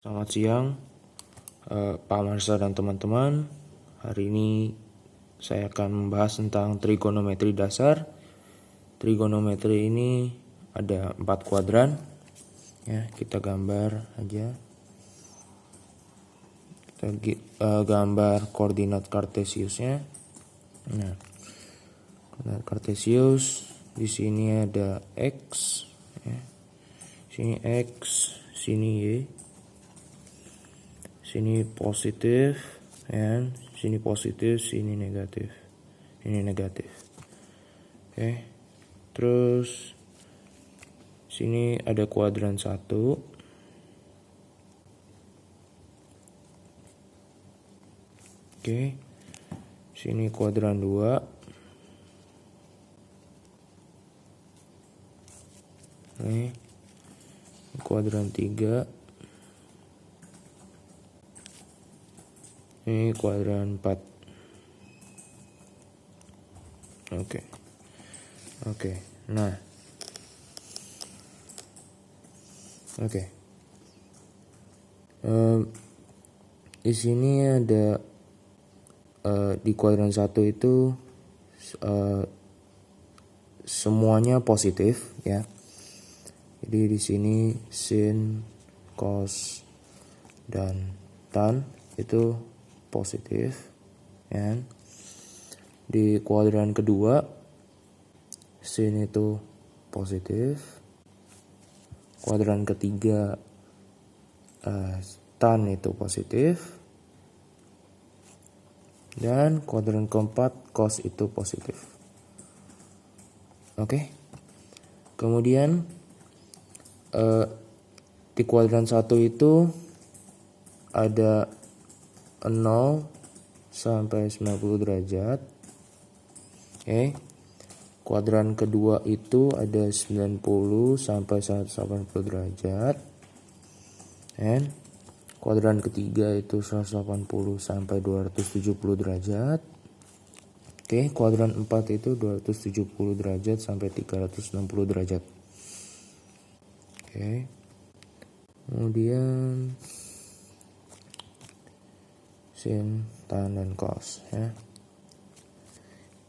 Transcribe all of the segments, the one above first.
Selamat siang, Pak Marsa dan teman-teman. Hari ini saya akan membahas tentang trigonometri dasar. Trigonometri ini ada 4 kuadran. Ya, kita gambar aja. Kita gambar koordinat kartesiusnya. Nah, koordinat kartesius di sini ada x, ya. Sini x, sini y. Sini positif, dan sini positif, sini negatif. Ini negatif. Oke. Terus sini ada kuadran 1. Oke. Sini kuadran 2. Nih. Kuadran 3. Ini kuadran 4. Oke. Nah. Oke. Di sini ada di kuadran 1 itu semuanya positif, ya. Jadi di sini sin, cos, dan tan itu positif, ya. Di kuadran kedua sin itu positif. Kuadran ketiga tan itu positif, dan kuadran keempat cos itu positif. Oke. Kemudian di kuadran 1 itu ada 0 sampai 90 derajat. Oke. Kuadran kedua itu ada 90 sampai 180 derajat. Dan kuadran ketiga itu 180 sampai 270 derajat. Oke, kuadran 4 itu 270 derajat sampai 360 derajat. Oke. Kemudian sin, tan, dan cos, ya.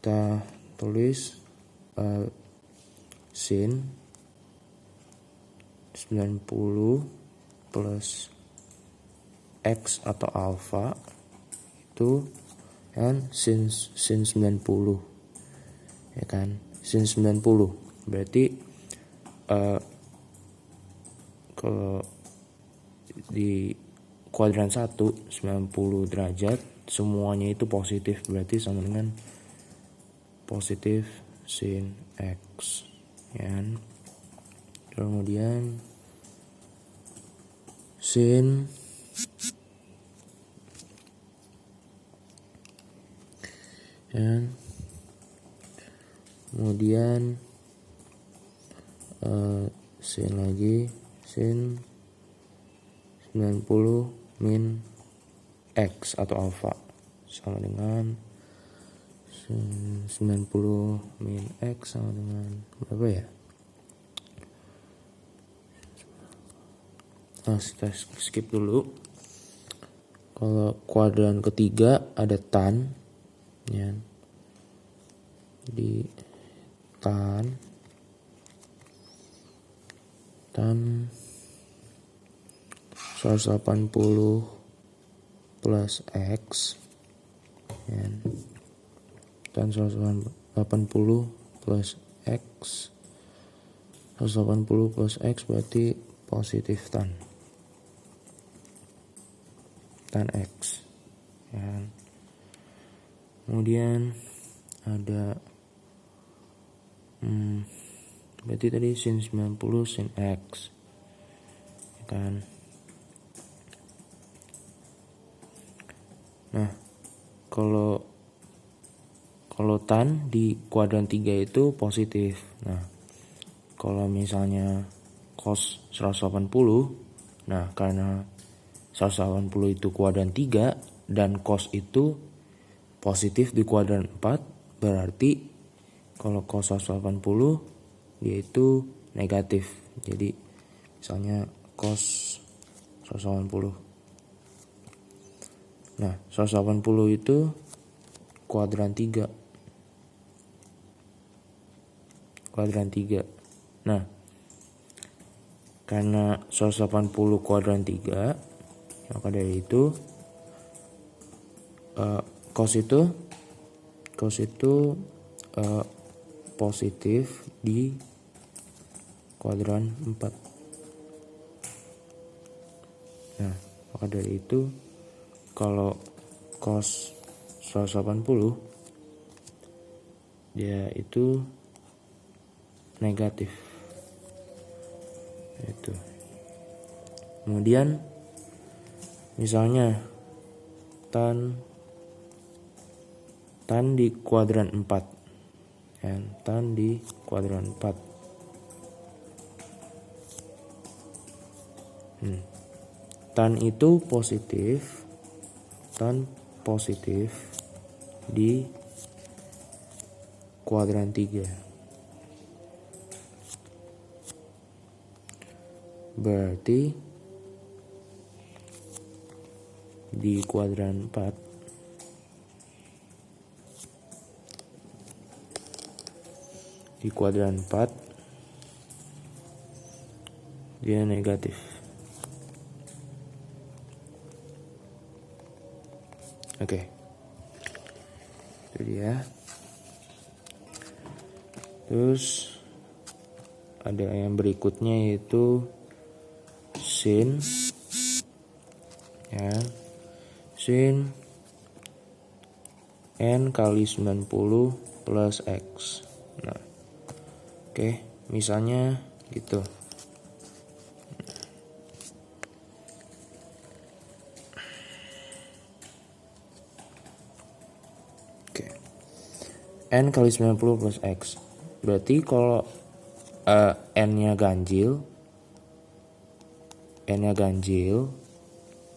Kita tulis sin 90 plus x atau alfa itu kan sin 90, ya kan, sin 90 berarti kalau di kuadran 1 90 derajat semuanya itu positif, berarti sama dengan positif sin x, ya. Kemudian sin kemudian sin lagi, sin 90 min x atau alfa sama dengan 90 min x sama dengan berapa ya? Kita skip dulu. Kalau kuadran ketiga ada tan, ya. Di tan 180 plus x, ya. Tan 180 plus x, 180 plus x berarti positif tan x, ya. Kemudian ada berarti tadi sin 90 sin x, ya kan. Nah, kalau tan di kuadran 3 itu positif. Nah, kalau misalnya cos 180, nah karena 180 itu kuadran 3 dan cos itu positif di kuadran 4, berarti kalau cos 180 yaitu negatif. Jadi misalnya cos 180. Nah, 180 itu kuadran 3. Nah, karena 180 kuadran 3, maka dari itu cos itu positif di kuadran 4. Nah, maka dari itu kalau cos 180 dia itu negatif. Itu. Kemudian misalnya tan di kuadran 4. Dan tan di kuadran 4. Tan itu positif. Tan positif di kuadran 3. Berarti di kuadran 4 dia negatif. Oke. Itu dia. Terus ada yang berikutnya yaitu sin sin n kali 90 plus x. Nah, oke, misalnya gitu. Oke. N kali 90 plus x. Berarti kalau n-nya ganjil,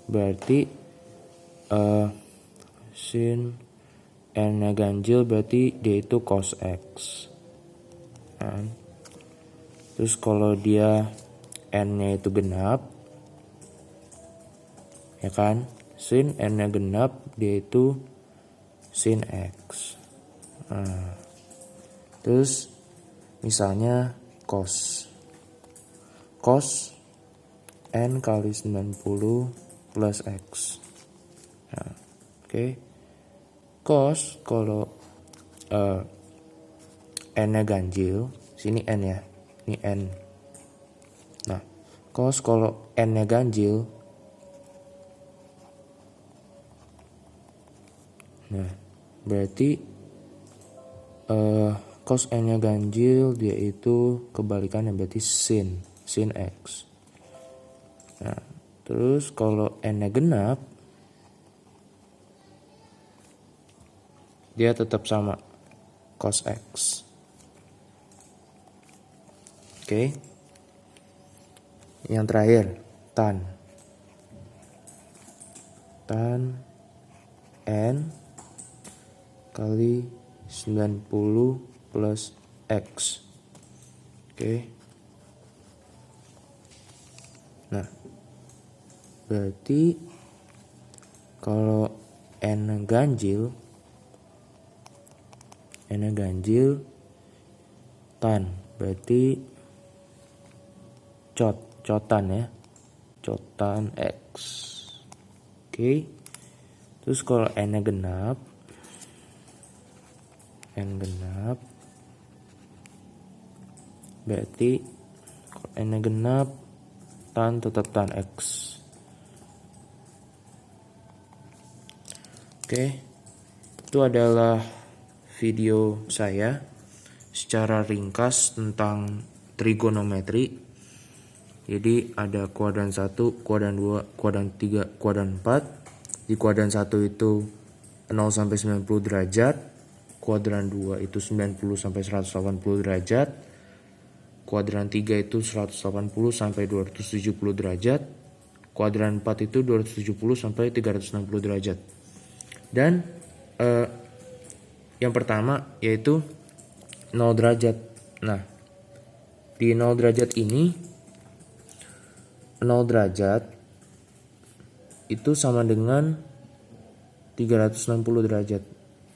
berarti sin n-nya ganjil berarti dia itu cos x. Terus kalau dia n-nya itu genap, ya kan, sin n-nya genap dia itu sin x. Terus misalnya cos n kali 90 plus x. Nah, oke. Cos kalau n-nya ganjil, sini n ya, ini n. Nah, cos kalau n-nya ganjil, nah berarti cos n-nya ganjil dia itu kebalikannya, berarti sin x. Nah, terus kalau n-nya genap dia tetap sama, cos x. Oke. Yang terakhir, tan n kali 90 plus x. Oke. Nah, berarti kalau n ganjil tan berarti cotan ya, cotan x. Oke. Terus kalau n-nya genap, berarti kalau n-nya genap tan tetap tan x. Oke. Itu adalah video saya secara ringkas tentang trigonometri. Jadi ada kuadran 1, kuadran 2, kuadran 3, kuadran 4. Di kuadran 1 itu 0 sampai 90 derajat. Kuadran 2 itu 90 sampai 180 derajat. Kuadran 3 itu 180 sampai 270 derajat. Kuadran 4 itu 270 sampai 360 derajat. Dan yang pertama yaitu 0 derajat. Nah, di 0 derajat ini 0 derajat itu sama dengan 360 derajat.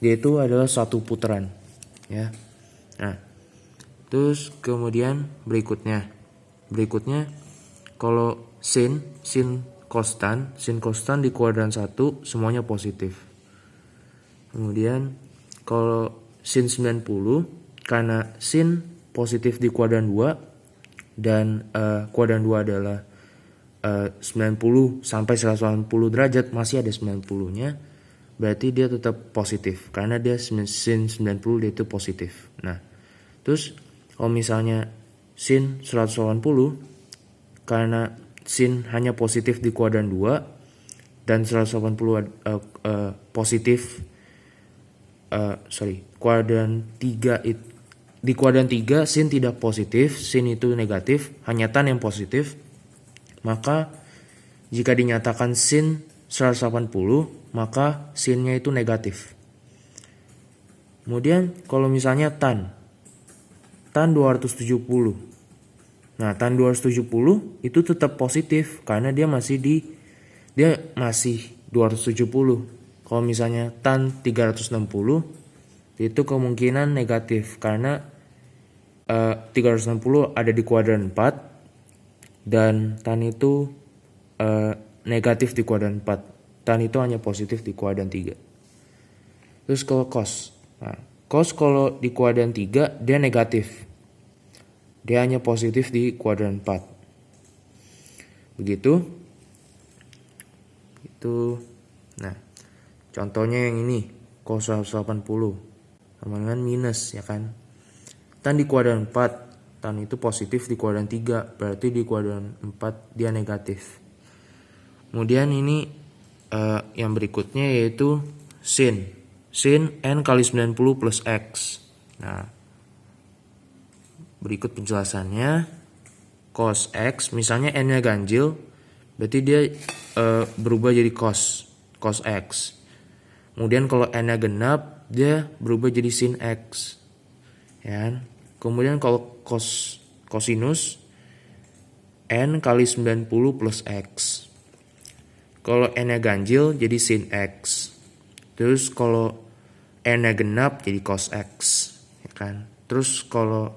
Dia itu adalah satu putaran, ya. Nah, terus kemudian berikutnya kalau sin konstan di kuadran 1 semuanya positif. Kemudian kalau sin 90, karena sin positif di kuadran 2 dan kuadran 2 adalah 90 sampai 180 derajat, masih ada 90-nya, berarti dia tetap positif karena dia sin 90 dia itu positif. Nah, terus kalau misalnya sin 180, karena sin hanya positif di kuadran 2 dan 180 positif kuadran 3 di kuadran 3 sin tidak positif, sin itu negatif, hanya tan yang positif. Maka jika dinyatakan sin 180, maka sinnya itu negatif. Kemudian kalau misalnya tan 270. Nah, tan 270 itu tetap positif karena dia masih 270. Kalau misalnya tan 360 itu kemungkinan negatif karena 360 ada di kuadran 4 dan tan itu negatif di kuadran 4. Tan itu hanya positif di kuadran 3. Terus kalau cos. Nah, cos kalau di kuadran 3 dia negatif. Dia hanya positif di kuadran 4. Begitu. Itu. Nah, contohnya yang ini, cos 180 sama dengan minus, ya kan? Tan di kuadran 4, tan itu positif di kuadran 3, berarti di kuadran 4 dia negatif. Kemudian ini yang berikutnya yaitu sin n kali 90 plus x. Nah, berikut penjelasannya. Cos x, misalnya n-nya ganjil, berarti dia berubah jadi cos x. Kemudian kalau n-nya genap, dia berubah jadi sin x, ya. Kemudian kalau kosinus n kali 90 plus x. Kalau n-nya ganjil jadi sin x. Terus kalau n-nya genap jadi cos x, ya kan? Terus kalau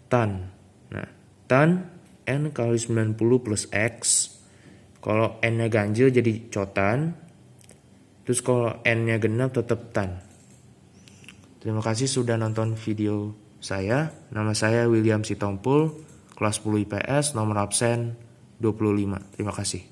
tan. Nah, tan n kali 90 plus x. Kalau n-nya ganjil jadi cotan. Terus kalau n-nya genap tetap tan. Terima kasih sudah nonton video saya. Nama saya William Sitompul, kelas 10 IPS, nomor absen 25. Terima kasih.